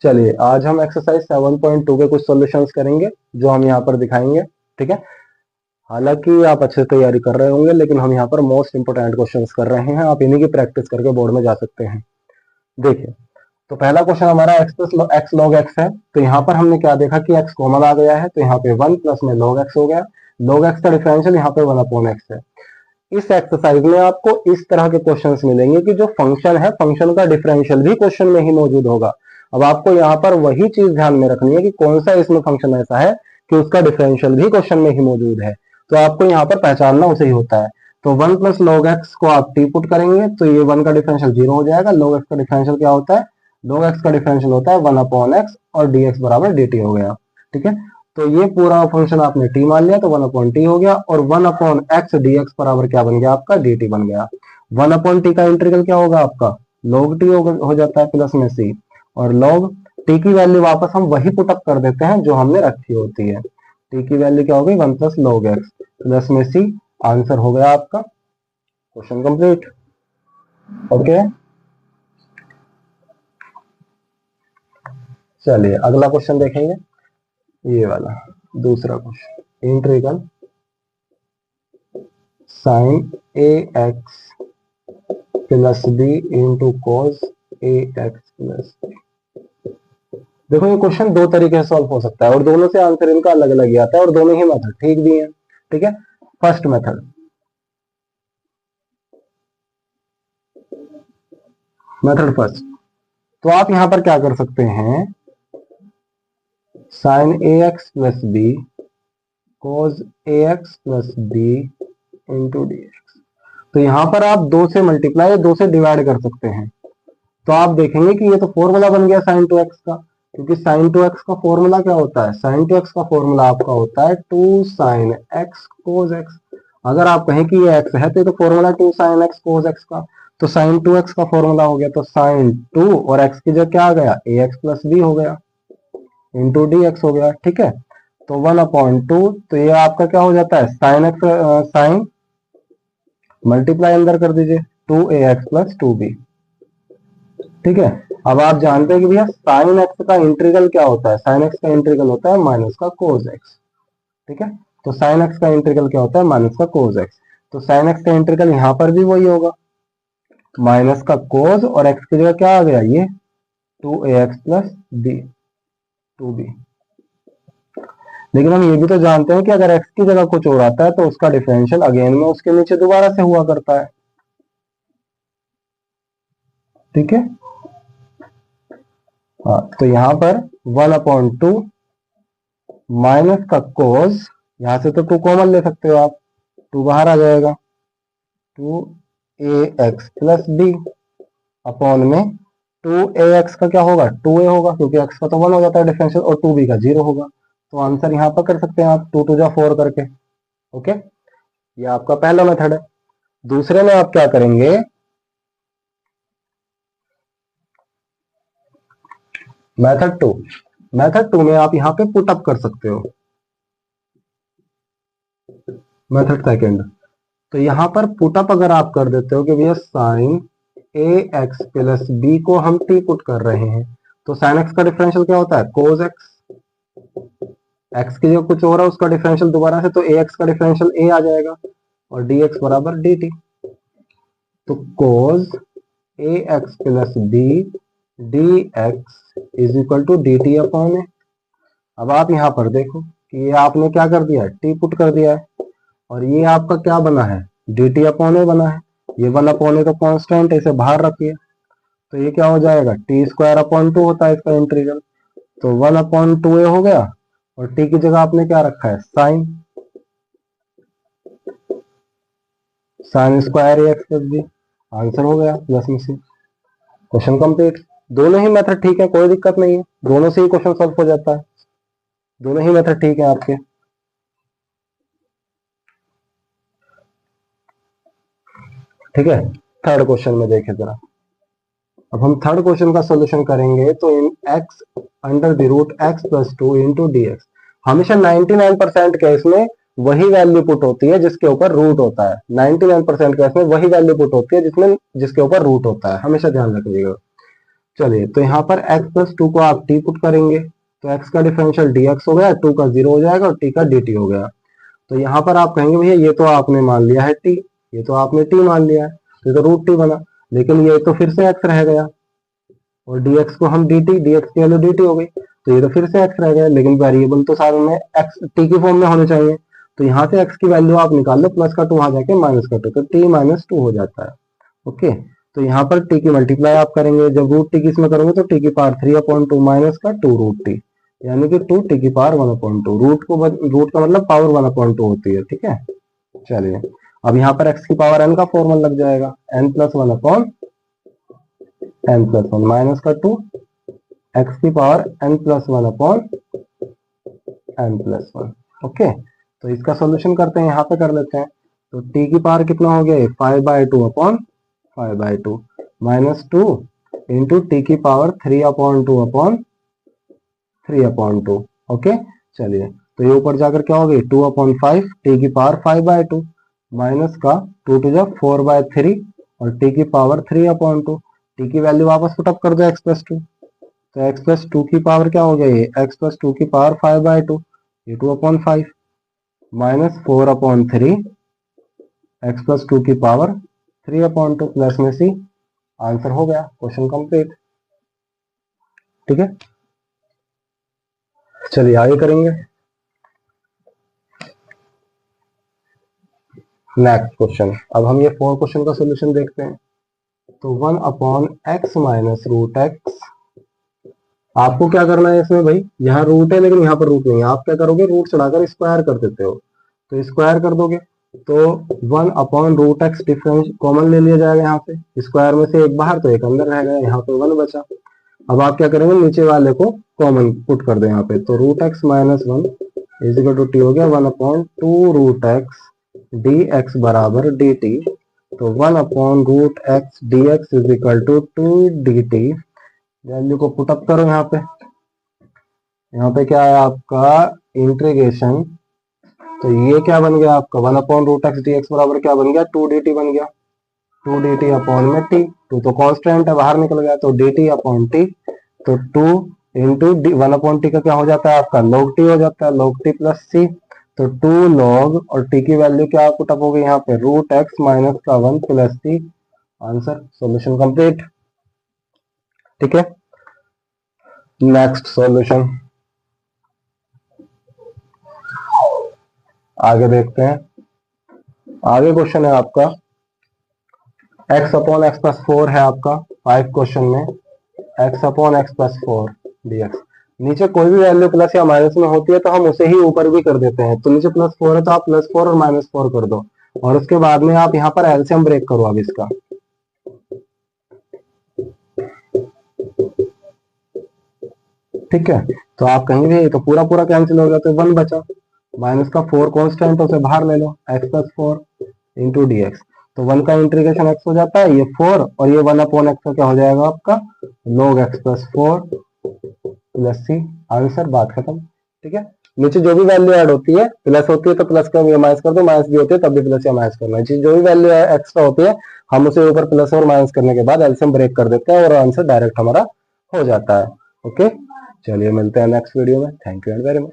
चलिए आज हम एक्सरसाइज 7.2 के कुछ सॉल्यूशंस करेंगे जो हम यहाँ पर दिखाएंगे। ठीक है, हालांकि आप अच्छे से तैयारी कर रहे होंगे, लेकिन हम यहाँ पर मोस्ट इंपोर्टेंट क्वेश्चंस कर रहे हैं। आप इन्हीं की प्रैक्टिस करके बोर्ड में जा सकते हैं। देखिए, तो पहला क्वेश्चन हमारा एक्स लॉग एक्स है। तो यहाँ पर हमने क्या देखा कि एक्स कॉमन आ गया है, तो यहाँ पे 1 प्लस में लॉग एक्स हो गया। लॉग एक्स का डिफरेंशियल यहाँ पे 1/x है। इस एक्सरसाइज में आपको इस तरह के क्वेश्चंस मिलेंगे कि जो फंक्शन है, फंक्शन का डिफरेंशियल भी क्वेश्चन में ही मौजूद होगा। अब आपको यहाँ पर वही चीज ध्यान में रखनी है कि कौन सा इसमें फंक्शन ऐसा है कि उसका डिफरेंशियल भी क्वेश्चन में ही मौजूद है। तो आपको यहाँ पर पहचानना उसे ही होता है। तो 1 प्लस लॉग एक्स को आप टी पुट करेंगे तो ये 1 का डिफरेंशियल 0 हो जाएगा। लॉग एक्स का डिफरेंशियल क्या होता है? लॉग एक्स का डिफरेंशियल होता है 1/x और dx बराबर dt हो गया। ठीक है, तो ये पूरा फंक्शन आपने t मान लिया तो 1/t हो गया, और 1/x dx बराबर क्या बन गया आपका? dt बन गया। 1/t का इंटीग्रल क्या होगा आपका? log t हो जाता है प्लस में c, और log t की वैल्यू वापस हम वही पुटअप कर देते हैं जो हमने रखी होती है। t की वैल्यू क्या हो गई? 1 प्लस log x प्लस में c। आंसर हो गया आपका क्वेश्चन कंप्लीट। ओके, चलिए अगला क्वेश्चन देखेंगे। ये वाला दूसरा क्वेश्चन, इंटीग्रल साइन ए x plus B into cos ए एक्स प्लस बी। देखो, ये क्वेश्चन दो तरीके से सॉल्व हो सकता है और दोनों से आंसर इनका अलग अलग ही आता है और दोनों ही मेथड ठीक भी है। ठीक है, फर्स्ट मेथड फर्स्ट। तो आप यहां पर क्या कर सकते हैं? साइन ए एक्स प्लस बी कॉस ए x plus B into d x. तो यहां पर आप 2 से मल्टीप्लाई, 2 से डिवाइड कर सकते हैं। तो आप देखेंगे कि ये तो फॉर्मूला बन गया साइन 2x का, क्योंकि साइन 2x का फॉर्मूला क्या होता है? साइन 2x का फॉर्मूला आपका होता है 2 साइन x cos x। अगर आप कहें कि ये x है तो ये तो formula 2 sine x cos x का, तो साइन 2x का फॉर्मूला हो गया, तो साइन 2 और x की जगह क्या आ गया? ax प्लस b हो गया इंटू डी एक्स हो गया। ठीक है, तो 1/2, तो ये आपका क्या हो जाता है? साइन एक्स, साइन मल्टीप्लाई अंदर कर दीजिए 2ax प्लस 2b। ठीक है, अब आप जानते हैं कि भैया साइन एक्स का इंटीग्रल क्या होता है? साइन एक्स का इंटीग्रल होता है माइनस का कोस एक्स। ठीक है, तो साइन एक्स का इंटीग्रल क्या होता है? माइनस का कोस एक्स। तो साइन एक्स का इंटीग्रल यहां पर भी वही होगा, माइनस का कोस, और एक्स की जगह क्या आ गया? ये 2ax प्लस b 2b। लेकिन हम ये भी तो जानते हैं कि अगर x की जगह कुछ और आता है तो उसका डिफरेंशियल अगेन में उसके नीचे दोबारा से हुआ करता है। ठीक है, हाँ, तो यहां पर 1/2 माइनस का कोस, यहां से तो 2 कॉमन ले सकते हो आप, 2 बाहर आ जाएगा, 2ax प्लस b अपॉन में 2ax का क्या होगा? 2a होगा, क्योंकि x का तो 1 हो जाता है डिफरेंशियल, और 2b का 0 होगा। तो आंसर यहां पर कर सकते हैं आप 2 2 जा 4 करके। ओके, ये आपका पहला मेथड है। दूसरे में आप क्या करेंगे? मेथड 2 में आप यहां पे पुट अप कर सकते हो मेथड सेकंड। तो यहां पर पुटअप अगर आप कर देते हो कि भैया साइन ए एक्स प्लस बी को हम टी पुट कर रहे हैं, तो साइन एक्स का डिफरेंशियल क्या होता है? Cos x. एक्स की जगह कुछ और है, उसका डिफरेंशियल दोबारा से, तो ए एक्स का डिफरेंशियल ए आ जाएगा, और डी एक्स बराबर डी टी। तो cos a x plus b d x is equal to d t upon a. अब आप यहां पर देखो कि ये आपने क्या कर दिया है? टी पुट कर दिया है, और ये आपका क्या बना है? डी टी अपॉन ए बना है। ये 1/a तो कांस्टेंट है, इसे बाहर रखिए, तो ये क्या हो जाएगा? टी स्क्वायर अपॉन 2 होता है इसका इंटीग्रल, तो 1/2a हो गया, और टी की जगह आपने क्या रखा है? साइन, साइन स्क्वायर ए एक्स प्लस बी। आंसर हो गया प्लस में सी। Question complete. दोनों ही मेथड ठीक है, कोई दिक्कत नहीं है, दोनों से ही क्वेश्चन सॉल्व हो जाता है, दोनों ही मेथड ठीक है आपके। ठीक है, थर्ड क्वेश्चन में देखें जरा। अब हम थर्ड क्वेश्चन का सॉल्यूशन करेंगे, तो इन x under the root x plus 2 into d x. हमेशा 99% केस में वही वैल्यू पुट होती है जिसके ऊपर रूट होता है। 99% केस में वही वैल्यू पुट होती है जिसके ऊपर रूट होता है, हमेशा ध्यान रखिएगा। चलिए तो यहाँ पर x प्लस 2 को आप t पुट करेंगे तो x का डिफरेंशियल dx हो गया, 2 का 0 हो जाएगा और t का dt हो गया। तो यहाँ पर आप कहेंगे भैया ये तो आपने मान लिया है t, ये तो आपने t मान लिया है, तो ये तो रूट t बना, लेकिन ये तो फिर से x रह गया और dx को हम dt, dx की वैल्यू dt हो गई, तो ये तो फिर से x रह गया, लेकिन वेरिएबल तो सारे में x t की फॉर्म में होने चाहिए। तो यहाँ से x की वैल्यू आप निकाल लो, प्लस का 2 वहां जाके माइनस का 2, तो t माइनस 2 हो जाता है। ओके, तो यहाँ पर t की मल्टीप्लाई आप करेंगे, जब रूट t की इसमें करोगे तो t की पावर 3/2 माइनस का 2 रूट t, यानी कि 2 t की पावर 1/2। रूट का मतलब पावर 1/2 होती है, ठीक है। चलिए अब यहाँ पर x की पावर n का फॉर्मूला लग जाएगा, n प्लस 1/n+1 माइनस का 2 x की power n plus 1/n+1। Okay, तो इसका सॉल्यूशन करते हैं, यहाँ पे कर लेते हैं। तो t की पावर कितना हो गया, 5/2 माइनस 2 इंटू टी की पावर 3/2। ओके, चलिए तो ये ऊपर जाकर क्या हो गई, 2/5 टी की पावर 5/2 माइनस का 2 टू जा 4/3 और टी की पावर 3/2। टी की वैल्यू वापस पुटअप कर दो x प्लस 2, तो x प्लस 2 की पावर क्या हो गई, x प्लस 2 की पावर 5/2, ये 2/5 माइनस 4/3 x प्लस 2 की पावर 3/2 प्लस में सी। आंसर हो गया, क्वेश्चन कंप्लीट। ठीक है, चलिए आगे करेंगे नेक्स्ट क्वेश्चन। अब हम ये 4 क्वेश्चन का सॉल्यूशन देखते हैं। तो 1/x माइनस रूट एक्स, आपको क्या करना है इसमें भाई, यहाँ रूट है लेकिन यहाँ पर रूट नहीं है, आप क्या करोगे, रूट चढ़ाकर स्क्वायर कर देते हो, तो स्क्वायर कर दोगे तो 1/√x डिफरेंस कॉमन ले लिया जाएगा, यहाँ पे स्क्वायर में से एक बाहर तो एक अंदर रह गया, यहाँ पे 1 बचा। अब आप क्या करेंगे, नीचे वाले को कॉमन पुट कर दे यहाँ पे, तो √x minus 1 is equal to t हो गया 1/2√x dx बराबर dt। तो 1/√x dx is equal to 2 dt। Value को पुटअप करो यहाँ पे क्या है आपका इंटीग्रेशन, तो ये क्या बन गया आपका 1/√x dx बराबर क्या बन गया, 2 dt बन गया, 2 dt अपॉन में t, 2 तो कांस्टेंट है बाहर निकल गया, तो dt अपॉन t, तो 2 इंटू 1/t का क्या हो जाता है आपका log t हो जाता है, log t प्लस c, तो 2 log और t की वैल्यू क्या पुटअप हो गई यहाँ पे √x माइनस का 1 plus c। Answer, solution complete. ठीक है, नेक्स्ट सॉल्यूशन आगे देखते हैं। आगे क्वेश्चन है आपका x/x+4 है आपका 5 क्वेश्चन में, x/x+4 dx। नीचे कोई भी वैल्यू प्लस या माइनस में होती है तो हम उसे ही ऊपर भी कर देते हैं, तो नीचे +4 है तो आप +4 और -4 कर दो, और उसके बाद में आप यहाँ पर एलसीएम ब्रेक करो अब इसका। ठीक है, तो आप कहेंगे तो पूरा पूरा कैंसिल हो गया, तो 1 बचा, माइनस का 4 कांस्टेंट उसे बाहर ले लो, x+4 इंटू dx, तो 1 का इंटीग्रेशन x हो जाता है, ये 4 और ये 1/x का क्या हो जाएगा आपका log x+4 plus c। Answer, बात खत्म। ठीक है, नीचे जो भी वैल्यू ऐड होती है, प्लस होती है तो प्लस का माइनस कर दो, माइनस भी होती है तब भी प्लस या माइनस करना है, जो भी वैल्यू एक्स्ट्रा होती है हम उसे ऊपर प्लस और माइनस करने के बाद एलसीएम ब्रेक कर देते हैं और आंसर डायरेक्ट हमारा हो जाता है। ओके, चलिए मिलते हैं नेक्स्ट वीडियो में। Thank you and very much.